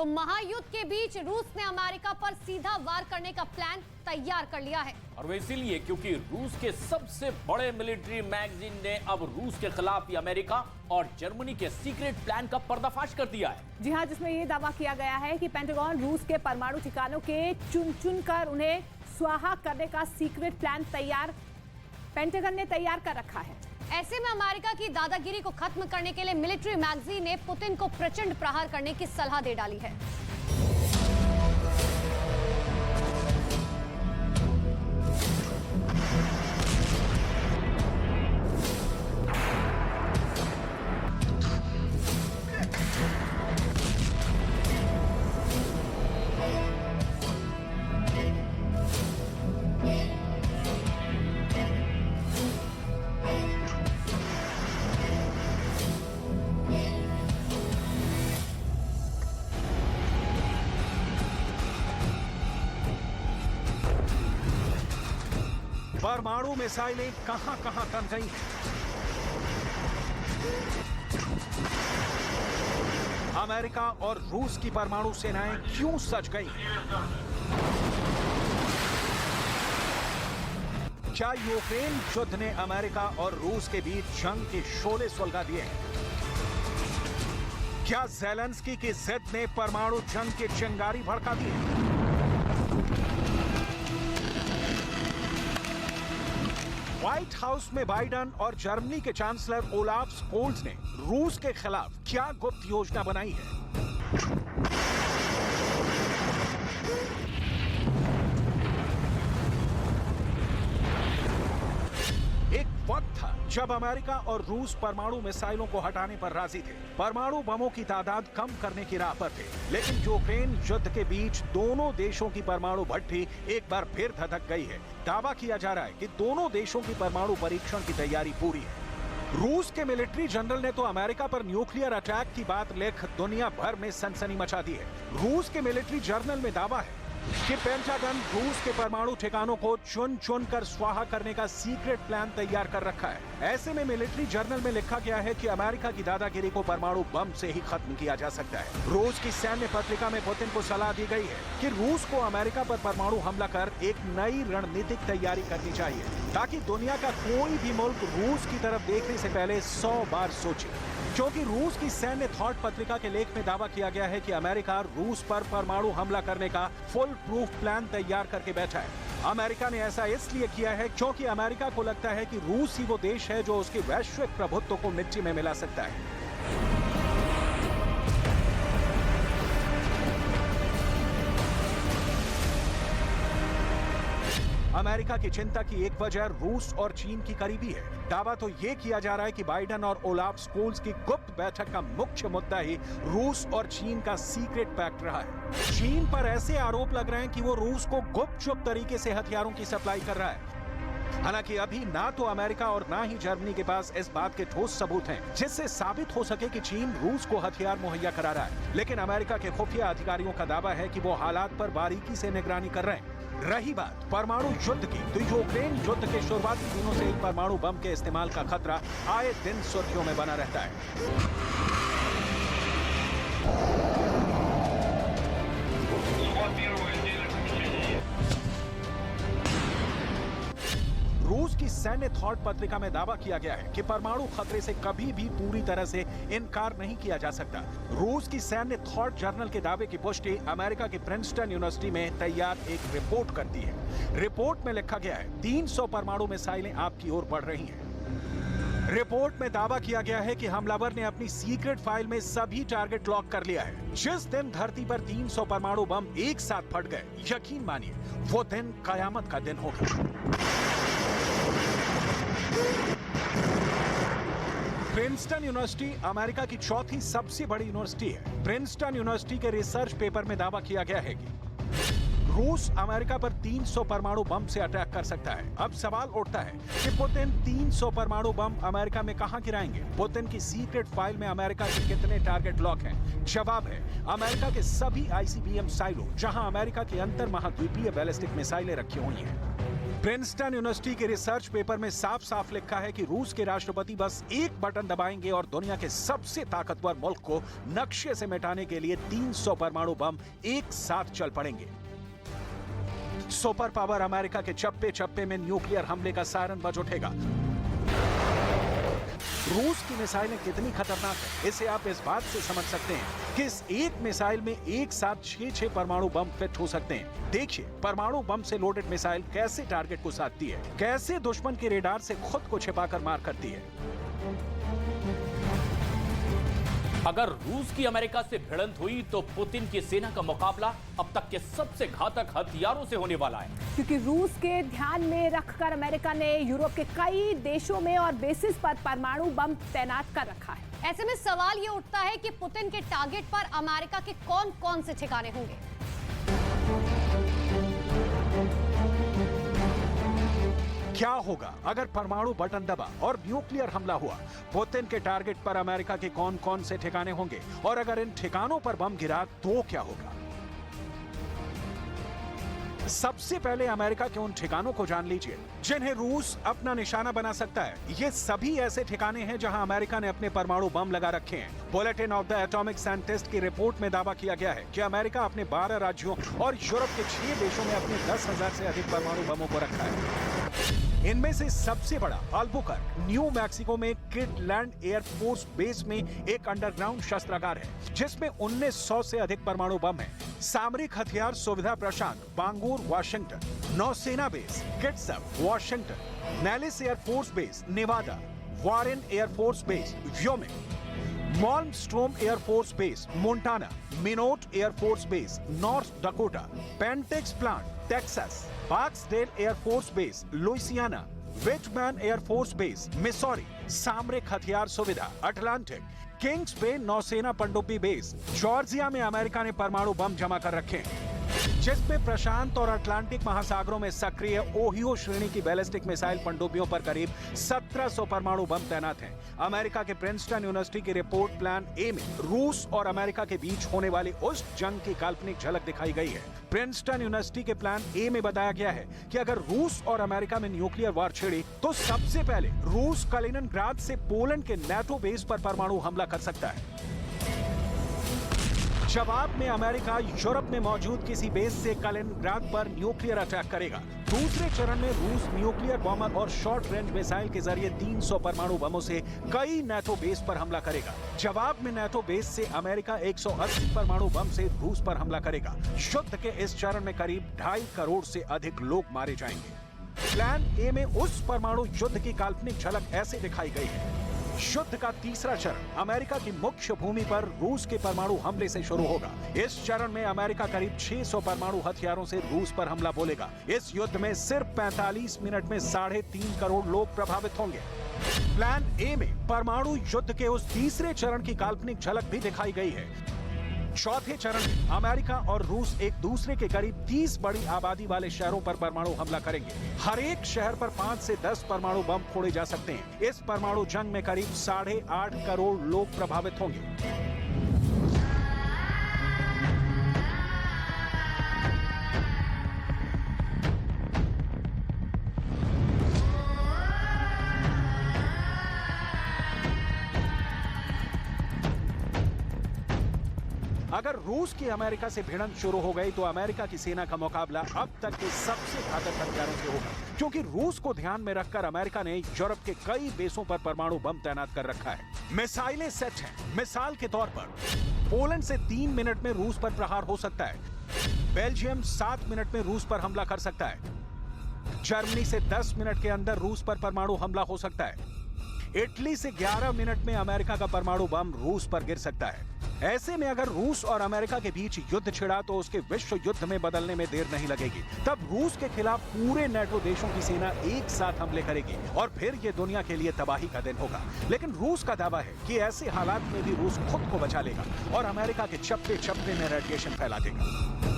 तो महायुद्ध के बीच रूस ने अमेरिका पर सीधा वार करने का प्लान तैयार कर लिया है। और वो इसीलिए क्योंकि रूस के सबसे बड़े मिलिट्री मैगजीन ने अब रूस के खिलाफ ही अमेरिका और जर्मनी के सीक्रेट प्लान का पर्दाफाश कर दिया है। जी हां, जिसमें यह दावा किया गया है कि पेंटागन रूस के परमाणु ठिकानों के चुन कर उन्हें स्वाहा करने का सीक्रेट प्लान पेंटागन ने तैयार कर रखा है। ऐसे में अमेरिका की दादागिरी को खत्म करने के लिए मिलिट्री मैगजीन ने पुतिन को प्रचंड प्रहार करने की सलाह दे डाली है। परमाणु मिसाइलें कहां-कहां तन गई हैं। अमेरिका और रूस की परमाणु सेनाएं क्यों सज गई हैं? क्या यूक्रेन युद्ध ने अमेरिका और रूस के बीच जंग के शोले सुलगा दिए हैं? क्या ज़ेलेंस्की की जिद ने परमाणु जंग के चिंगारी भड़का दी है? व्हाइट हाउस में बाइडेन और जर्मनी के चांसलर ओलाफ स्कोल्ज ने रूस के खिलाफ क्या गुप्त योजना बनाई है? एक वक्त था जब अमेरिका और रूस परमाणु मिसाइलों को हटाने पर राजी थे, परमाणु बमों की तादाद कम करने की राह पर थे। लेकिन यूक्रेन युद्ध के बीच दोनों देशों की परमाणु भट्टी एक बार फिर धधक गई है। दावा किया जा रहा है कि दोनों देशों की परमाणु परीक्षण की तैयारी पूरी है। रूस के मिलिट्री जनरल ने तो अमेरिका पर न्यूक्लियर अटैक की बात लिख दुनिया भर में सनसनी मचा दी है। रूस के मिलिट्री जर्नल में दावा है कि पेंटागन रूस के परमाणु ठिकानों को चुन कर स्वाहा करने का सीक्रेट प्लान तैयार कर रखा है। ऐसे में मिलिट्री जर्नल में लिखा गया है कि अमेरिका की दादागिरी को परमाणु बम से ही खत्म किया जा सकता है। रूस की सैन्य पत्रिका में पुतिन को सलाह दी गई है कि रूस को अमेरिका पर परमाणु हमला कर एक नई रणनीतिक तैयारी करनी चाहिए, ताकि दुनिया का कोई भी मुल्क रूस की तरफ देखने से पहले 100 बार सोचे। क्योंकि रूस की सैन्य थॉट पत्रिका के लेख में दावा किया गया है कि अमेरिका रूस पर परमाणु हमला करने का फुल प्रूफ प्लान तैयार करके बैठा है। अमेरिका ने ऐसा इसलिए किया है क्योंकि अमेरिका को लगता है कि रूस ही वो देश है जो उसके वैश्विक प्रभुत्व को मिट्टी में मिला सकता है। अमेरिका की चिंता की एक वजह रूस और चीन की करीबी है। दावा तो ये किया जा रहा है कि बाइडेन और ओलाफ स्कोल्ज की गुप्त बैठक का मुख्य मुद्दा ही रूस और चीन का सीक्रेट पैक्ट रहा है। चीन पर ऐसे आरोप लग रहे हैं कि वो रूस को गुपचुप तरीके से हथियारों की सप्लाई कर रहा है। हालांकि अभी ना तो अमेरिका और ना ही जर्मनी के पास इस बात के ठोस सबूत हैं जिससे साबित हो सके कि चीन रूस को हथियार मुहैया करा रहा है। लेकिन अमेरिका के खुफिया अधिकारियों का दावा है कि वो हालात पर बारीकी से निगरानी कर रहे हैं। रही बात परमाणु युद्ध की, तो यूक्रेन युद्ध के शुरुआती दिनों से ही परमाणु बम के इस्तेमाल का खतरा आए दिन सुर्खियों में बना रहता है। रूस की सैन्य थॉट पत्रिका में दावा किया गया है कि परमाणु खतरे से कभी भी पूरी तरह से इनकार नहीं किया जा सकता। रूस की सैन्य थॉट जर्नल के दावे की पुष्टि अमेरिका की प्रिंसटन यूनिवर्सिटी में तैयार एक रिपोर्ट करती है। रिपोर्ट में लिखा गया है 300 परमाणु मिसाइलें आपकी ओर बढ़ रही हैं। रिपोर्ट में दावा किया गया है कि हमलावर ने अपनी सीक्रेट फाइल में सभी टारगेट लॉक कर लिया है। जिस दिन धरती पर 300 परमाणु बम एक साथ फट गए, यकीन मानिए वो दिन कयामत का दिन होगा। प्रिंसटन यूनिवर्सिटी अमेरिका की चौथी सबसे बड़ी यूनिवर्सिटी है। प्रिंसटन यूनिवर्सिटी के रिसर्च पेपर में दावा किया गया है कि रूस अमेरिका पर 300 परमाणु बम से अटैक कर सकता है। अब सवाल उठता है कि पुतिन 300 परमाणु बम अमेरिका में कहां गिराएंगे? पुतिन की सीक्रेट फाइल में अमेरिका के कितने टारगेट लॉक हैं? जवाब है अमेरिका के सभी आईसीबीएम साइलो, जहां अमेरिका की अंतर महाद्वीपीय बैलिस्टिक मिसाइलें रखी हुई हैं। प्रिंसटन यूनिवर्सिटी के रिसर्च पेपर में साफ साफ लिखा है कि रूस के राष्ट्रपति बस एक बटन दबाएंगे और दुनिया के सबसे ताकतवर मुल्क को नक्शे से मिटाने के लिए 300 परमाणु बम एक साथ चल पड़ेंगे। सुपर पावर अमेरिका के चप्पे चप्पे में न्यूक्लियर हमले का सायरन बज उठेगा। रूस की मिसाइलें कितनी खतरनाक है, इसे आप इस बात से समझ सकते हैं कि इस एक मिसाइल में एक साथ 6 परमाणु बम फिट हो सकते हैं। देखिए परमाणु बम से लोडेड मिसाइल कैसे टारगेट को साधती है, कैसे दुश्मन के रेडार से खुद को छिपाकर मार करती है। अगर रूस की अमेरिका से भिड़ंत हुई तो पुतिन की सेना का मुकाबला अब तक के सबसे घातक हथियारों से होने वाला है, क्योंकि रूस के ध्यान में रखकर अमेरिका ने यूरोप के कई देशों में और बेसिस पर परमाणु बम तैनात कर रखा है। ऐसे में सवाल ये उठता है कि पुतिन के टारगेट पर अमेरिका के कौन कौन से ठिकाने होंगे। क्या होगा अगर परमाणु बटन दबा और न्यूक्लियर हमला हुआ? पुतिन के टारगेट पर अमेरिका के कौन कौन से ठिकाने होंगे और अगर इन ठिकानों पर बम गिरा तो क्या होगा? सबसे पहले अमेरिका के उन ठिकानों को जान लीजिए जिन्हें रूस अपना निशाना बना सकता है। ये सभी ऐसे ठिकाने हैं जहां अमेरिका ने अपने परमाणु बम लगा रखे हैं। Bulletin of the atomic scientist की रिपोर्ट में दावा किया गया है कि अमेरिका अपने 12 राज्यों और यूरोप के 6 देशों में अपने 10,000 से अधिक परमाणु बमों को रखा है। इनमें से सबसे बड़ा अल्बुकर्क न्यू मैक्सिको में किडलैंड एयरफोर्स बेस में एक अंडरग्राउंड शस्त्रागार है जिसमें 1900 से अधिक परमाणु बम है। सामरिक हथियार सुविधा प्रशांत बांगूर वाशिंगटन, नौसेना base Kitsap Washington, Nellis air force base Nevada, Warren air force base Wyoming, Malmstrom air force base Montana, Minot air force base North Dakota, Pantex plant Texas, Barksdale air force base Louisiana, Whiteman air force base Missouri, सामरिक हथियार सुविधा Atlantic, Kings बे नौसेना पनडुब्बी base Georgia में America ने परमाणु बम जमा कर रखे हैं जिसमें प्रशांत और अटलांटिक महासागरों में सक्रिय ओहियो श्रेणी की बैलिस्टिक मिसाइल पनडुब्बियों पर करीब 1700 परमाणु बम तैनात हैं। अमेरिका के प्रिंसटन यूनिवर्सिटी की रिपोर्ट प्लान ए में रूस और अमेरिका के बीच होने वाली उस जंग की काल्पनिक झलक दिखाई गई है। प्रिंसटन यूनिवर्सिटी के प्लान ए में बताया गया है कि अगर रूस और अमेरिका में न्यूक्लियर वार छिड़ी तो सबसे पहले रूस कलिनिनग्राड से पोलैंड के नाटो बेस पर परमाणु हमला कर सकता है। जवाब में अमेरिका यूरोप में मौजूद किसी बेस से कलिनिनग्राड पर न्यूक्लियर अटैक करेगा। दूसरे चरण में रूस न्यूक्लियर बॉम्बर और शॉर्ट रेंज मिसाइल के जरिए 300 परमाणु बमों से कई नाटो बेस पर हमला करेगा। जवाब में नाटो बेस से अमेरिका 180 परमाणु बम से रूस पर हमला करेगा। युद्ध के इस चरण में करीब 2.5 करोड़ से अधिक लोग मारे जाएंगे। प्लान ए में उस परमाणु युद्ध की काल्पनिक झलक ऐसे दिखाई गई है। युद्ध का तीसरा चरण अमेरिका की मुख्य भूमि पर रूस के परमाणु हमले से शुरू होगा। इस चरण में अमेरिका करीब 600 परमाणु हथियारों से रूस पर हमला बोलेगा। इस युद्ध में सिर्फ 45 मिनट में 3.5 करोड़ लोग प्रभावित होंगे। प्लान ए में परमाणु युद्ध के उस तीसरे चरण की काल्पनिक झलक भी दिखाई गई है। चौथे चरण में अमेरिका और रूस एक दूसरे के करीब 30 बड़ी आबादी वाले शहरों पर परमाणु हमला करेंगे। हर एक शहर पर 5 से 10 परमाणु बम फोड़े जा सकते हैं। इस परमाणु जंग में करीब 8.5 करोड़ लोग प्रभावित होंगे। अगर रूस की अमेरिका से भिड़ंत शुरू हो गई तो अमेरिका की सेना का मुकाबला अब तक के सबसे घातक हथियारों से होगा, क्योंकि रूस को ध्यान में रखकर अमेरिका ने यूरोप के कई बेसों पर परमाणु बम तैनात कर रखा है। मिसाइलें सेट हैं। मिसाल के तौर पर पोलैंड से 3 मिनट में रूस पर प्रहार हो सकता है। बेल्जियम 7 मिनट में रूस पर हमला कर सकता है। जर्मनी से 10 मिनट के अंदर रूस पर परमाणु हमला हो सकता है। इटली से 11 मिनट में अमेरिका का परमाणु बम रूस पर गिर सकता है। ऐसे में अगर रूस और अमेरिका के बीच युद्ध छिड़ा तो उसके विश्व युद्ध में बदलने में देर नहीं लगेगी। तब रूस के खिलाफ पूरे नाटो देशों की सेना एक साथ हमले करेगी और फिर ये दुनिया के लिए तबाही का दिन होगा। लेकिन रूस का दावा है कि ऐसे हालात में भी रूस खुद को बचा लेगा और अमेरिका के चप्पे चप्पे में रेडिएशन फैला देगा।